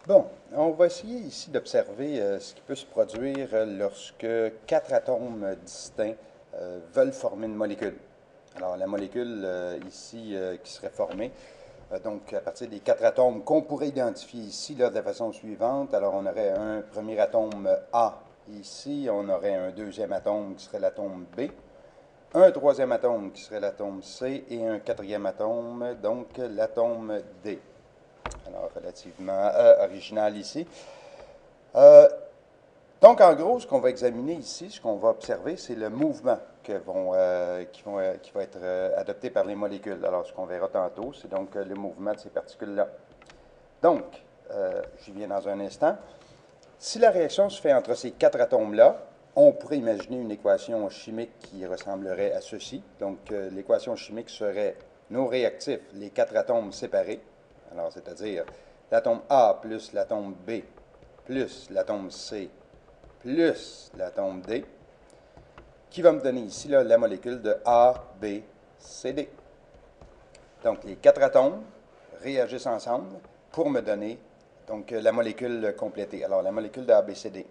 Bon, on va essayer ici d'observer ce qui peut se produire lorsque quatre atomes distincts veulent former une molécule. Alors, la molécule ici qui serait formée, donc à partir des quatre atomes qu'on pourrait identifier ici là, de la façon suivante. Alors, on aurait un premier atome A ici, on aurait un deuxième atome qui serait l'atome B, un troisième atome qui serait l'atome C et un quatrième atome, donc l'atome D. Alors, relativement original ici. Euh, donc, en gros, ce qu'on va examiner ici, ce qu'on va observer, c'est le mouvement qui va être adopté par les molécules. Alors, ce qu'on verra tantôt, c'est donc le mouvement de ces particules-là. Donc, j'y viens dans un instant. Si la réaction se fait entre ces quatre atomes-là, on pourrait imaginer une équation chimique qui ressemblerait à ceci. Donc, l'équation chimique serait nos réactifs, les quatre atomes séparés. Alors, c'est-à-dire l'atome A plus l'atome B plus l'atome C plus l'atome D, qui va me donner ici là, la molécule de A, B, C, D. Donc, les quatre atomes réagissent ensemble pour me donner donc, la molécule complétée. Alors, la molécule de A, B, C, D.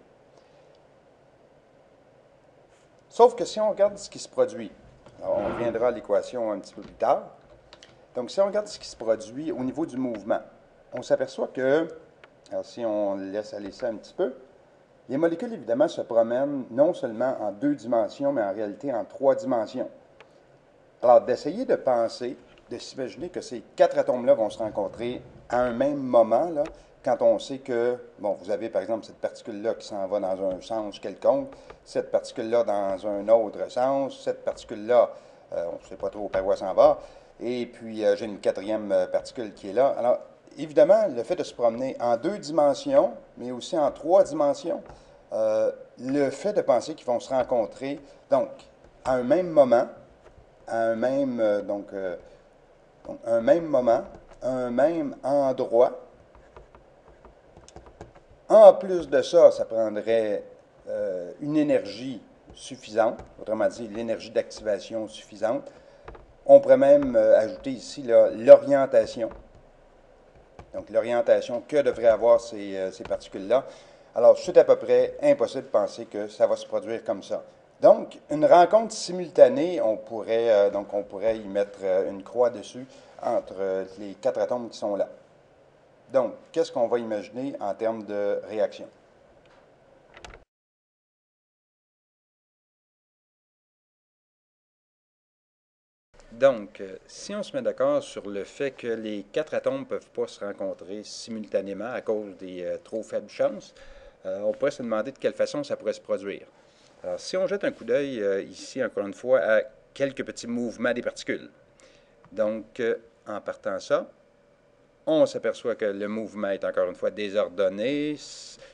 Sauf que si on regarde ce qui se produit, alors on reviendra à l'équation un petit peu plus tard. Donc, si on regarde ce qui se produit au niveau du mouvement, on s'aperçoit que, alors si on laisse aller ça un petit peu, les molécules, évidemment, se promènent non seulement en deux dimensions, mais en réalité en trois dimensions. Alors, d'essayer de penser, de s'imaginer que ces quatre atomes-là vont se rencontrer à un même moment, là, quand on sait que, bon, vous avez par exemple cette particule-là qui s'en va dans un sens quelconque, cette particule-là dans un autre sens, cette particule-là, on ne sait pas trop par où elle s'en va, et puis j'ai une quatrième particule qui est là. Alors, évidemment, le fait de se promener en deux dimensions, mais aussi en trois dimensions, le fait de penser qu'ils vont se rencontrer, donc, à un même moment, à un même moment, un même endroit. En plus de ça, ça prendrait une énergie suffisante, autrement dit l'énergie d'activation suffisante. On pourrait même ajouter ici l'orientation. Donc l'orientation que devraient avoir ces particules-là. Alors, c'est à peu près impossible de penser que ça va se produire comme ça. Donc, une rencontre simultanée, on pourrait y mettre une croix dessus entre les quatre atomes qui sont là. Donc, qu'est-ce qu'on va imaginer en termes de réaction? Donc, si on se met d'accord sur le fait que les quatre atomes ne peuvent pas se rencontrer simultanément à cause des trop faibles chances, on pourrait se demander de quelle façon ça pourrait se produire. Alors, si on jette un coup d'œil ici, encore une fois, à quelques petits mouvements des particules. Donc, en partant ça, on s'aperçoit que le mouvement est encore une fois désordonné.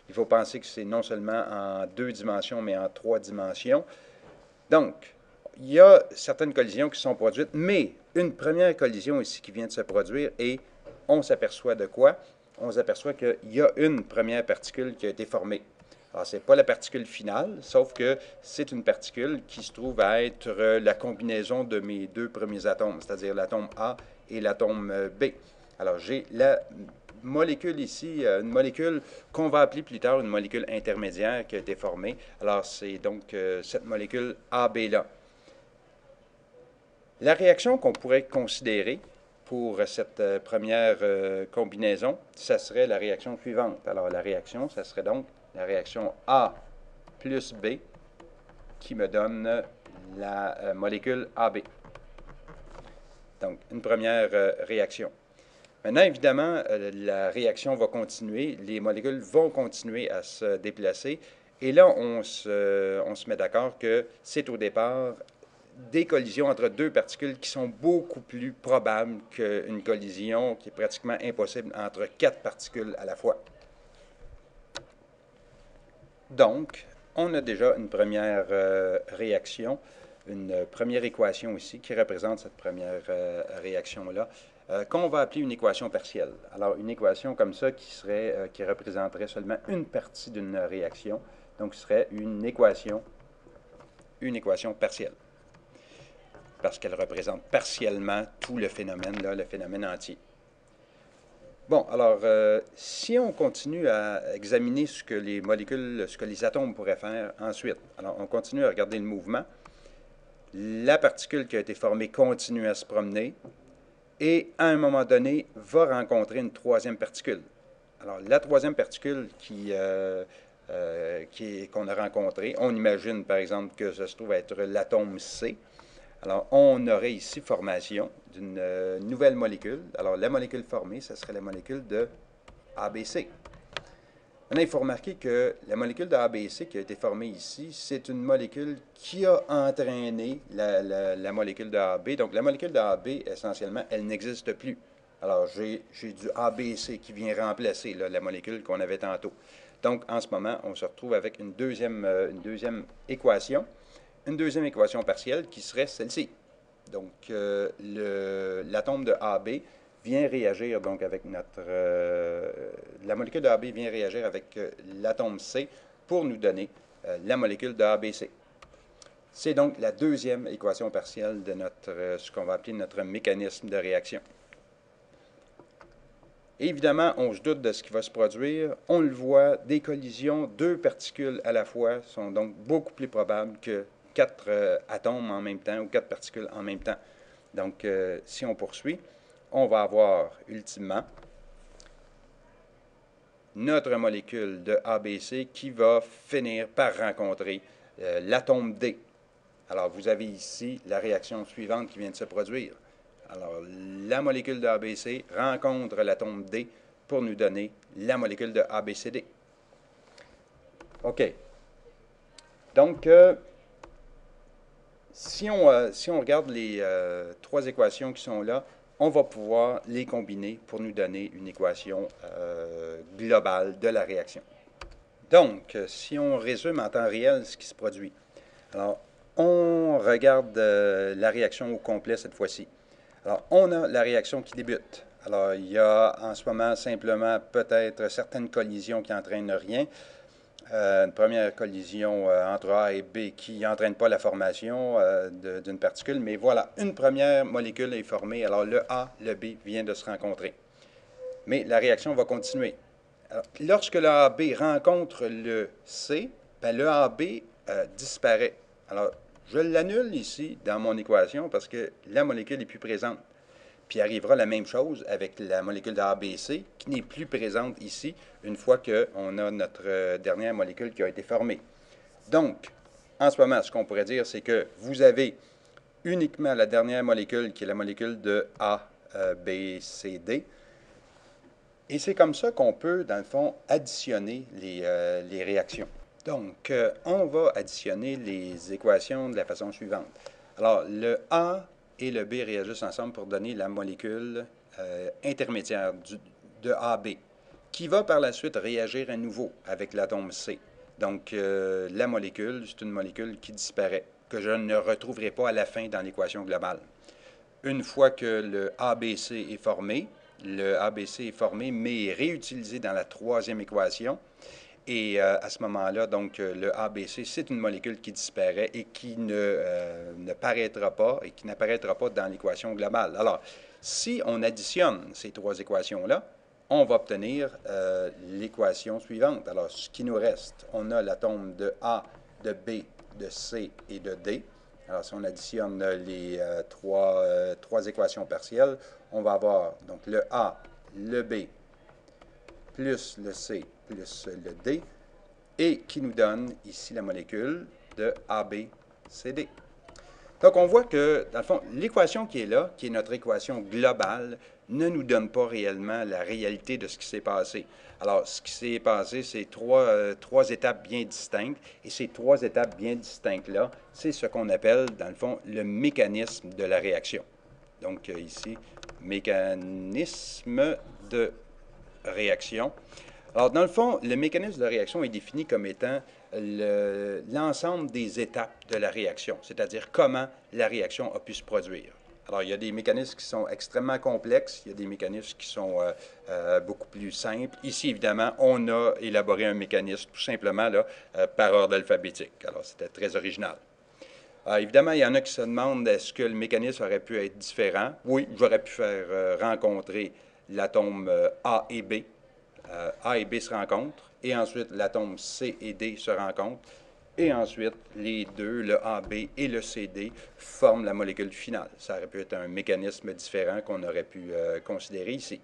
Il faut penser que c'est non seulement en deux dimensions, mais en trois dimensions. Donc, il y a certaines collisions qui sont produites, mais une première collision ici qui vient de se produire et on s'aperçoit de quoi? On s'aperçoit qu'il y a une première particule qui a été formée. Alors, ce n'est pas la particule finale, sauf que c'est une particule qui se trouve à être la combinaison de mes deux premiers atomes, c'est-à-dire l'atome A et l'atome B. Alors, j'ai la molécule ici, une molécule qu'on va appeler plus tard une molécule intermédiaire qui a été formée. Alors, c'est donc cette molécule AB-là. La réaction qu'on pourrait considérer pour cette première combinaison, ça serait la réaction suivante. Alors, la réaction, ça serait donc la réaction A plus B qui me donne la molécule AB. Donc, une première réaction. Maintenant, évidemment, la réaction va continuer, les molécules vont continuer à se déplacer, et là, on se met d'accord que c'est au départ des collisions entre deux particules qui sont beaucoup plus probables qu'une collision qui est pratiquement impossible entre quatre particules à la fois. Donc, on a déjà une première réaction, une première équation ici qui représente cette première réaction-là, qu'on va appeler une équation partielle. Alors, une équation comme ça qui représenterait seulement une partie d'une réaction, donc ce serait une équation partielle, parce qu'elle représente partiellement tout le phénomène, là, le phénomène entier. Bon, alors, si on continue à examiner ce que les molécules, ce que les atomes pourraient faire ensuite, alors on continue à regarder le mouvement, la particule qui a été formée continue à se promener et, à un moment donné, va rencontrer une troisième particule. Alors, la troisième particule qu'on a rencontrée, on imagine, par exemple, que ça se trouve être l'atome C. Alors, on aurait ici formation d'une nouvelle molécule. Alors, la molécule formée, ce serait la molécule de ABC. Maintenant, il faut remarquer que la molécule de ABC qui a été formée ici, c'est une molécule qui a entraîné la molécule de AB. Donc, la molécule de AB, essentiellement, elle n'existe plus. Alors, j'ai du ABC qui vient remplacer là, la molécule qu'on avait tantôt. Donc, en ce moment, on se retrouve avec une deuxième équation. Une deuxième équation partielle qui serait celle-ci. Donc, l'atome de AB vient réagir donc avec notre... la molécule de AB vient réagir avec l'atome C pour nous donner la molécule de ABC. C'est donc la deuxième équation partielle de notre, ce qu'on va appeler notre mécanisme de réaction. Évidemment, on se doute de ce qui va se produire. On le voit, des collisions, deux particules à la fois sont donc beaucoup plus probables que quatre atomes en même temps ou quatre particules en même temps. Donc, si on poursuit, on va avoir ultimement notre molécule de ABC qui va finir par rencontrer l'atome D. Alors, vous avez ici la réaction suivante qui vient de se produire. Alors, la molécule de ABC rencontre l'atome D pour nous donner la molécule de ABCD. OK. Donc, si on regarde les trois équations qui sont là, on va pouvoir les combiner pour nous donner une équation globale de la réaction. Donc, si on résume en temps réel ce qui se produit, alors, on regarde la réaction au complet cette fois-ci. Alors, on a la réaction qui débute. Alors, il y a en ce moment simplement peut-être certaines collisions qui n'entraînent rien. Une première collision entre A et B qui n'entraîne pas la formation d'une particule, mais voilà, une première molécule est formée. Alors, le A, le B vient de se rencontrer. Mais la réaction va continuer. Alors, lorsque le AB rencontre le C, bien, le AB disparaît. Alors, je l'annule ici dans mon équation parce que la molécule n'est plus présente. Puis arrivera la même chose avec la molécule de ABC qui n'est plus présente ici une fois qu'on a notre dernière molécule qui a été formée. Donc, en ce moment, ce qu'on pourrait dire, c'est que vous avez uniquement la dernière molécule qui est la molécule de A, B, C, D. Et c'est comme ça qu'on peut, dans le fond, additionner les réactions. Donc, on va additionner les équations de la façon suivante. Alors, le A et le B réagissent ensemble pour donner la molécule intermédiaire de AB, qui va par la suite réagir à nouveau avec l'atome C. Donc, la molécule, c'est une molécule qui disparaît, que je ne retrouverai pas à la fin dans l'équation globale. Une fois que le ABC est formé, le ABC est formé, mais est réutilisé dans la troisième équation. Et à ce moment-là, donc, le ABC, c'est une molécule qui disparaît et qui ne paraîtra pas et qui n'apparaîtra pas dans l'équation globale. Alors, si on additionne ces trois équations-là, on va obtenir l'équation suivante. Alors, ce qui nous reste, on a l'atome de A, de B, de C et de D. Alors, si on additionne les trois équations partielles, on va avoir donc le A, le B, plus le C, plus le D, et qui nous donne ici la molécule de ABCD. Donc, on voit que, dans le fond, l'équation qui est là, qui est notre équation globale, ne nous donne pas réellement la réalité de ce qui s'est passé. Alors, ce qui s'est passé, c'est trois étapes bien distinctes, et ces trois étapes bien distinctes-là, c'est ce qu'on appelle, dans le fond, le mécanisme de la réaction. Donc, ici, mécanisme de réaction. Alors, dans le fond, le mécanisme de réaction est défini comme étant l'ensemble des étapes de la réaction, c'est-à-dire comment la réaction a pu se produire. Alors, il y a des mécanismes qui sont extrêmement complexes, il y a des mécanismes qui sont beaucoup plus simples. Ici, évidemment, on a élaboré un mécanisme tout simplement là, par ordre alphabétique. Alors, c'était très original. Évidemment, il y en a qui se demandent est-ce que le mécanisme aurait pu être différent. Oui, j'aurais pu faire rencontrer l'atome A et B. A et B se rencontrent, et ensuite l'atome C et D se rencontrent, et ensuite les deux, le AB et le CD, forment la molécule finale. Ça aurait pu être un mécanisme différent qu'on aurait pu considérer ici.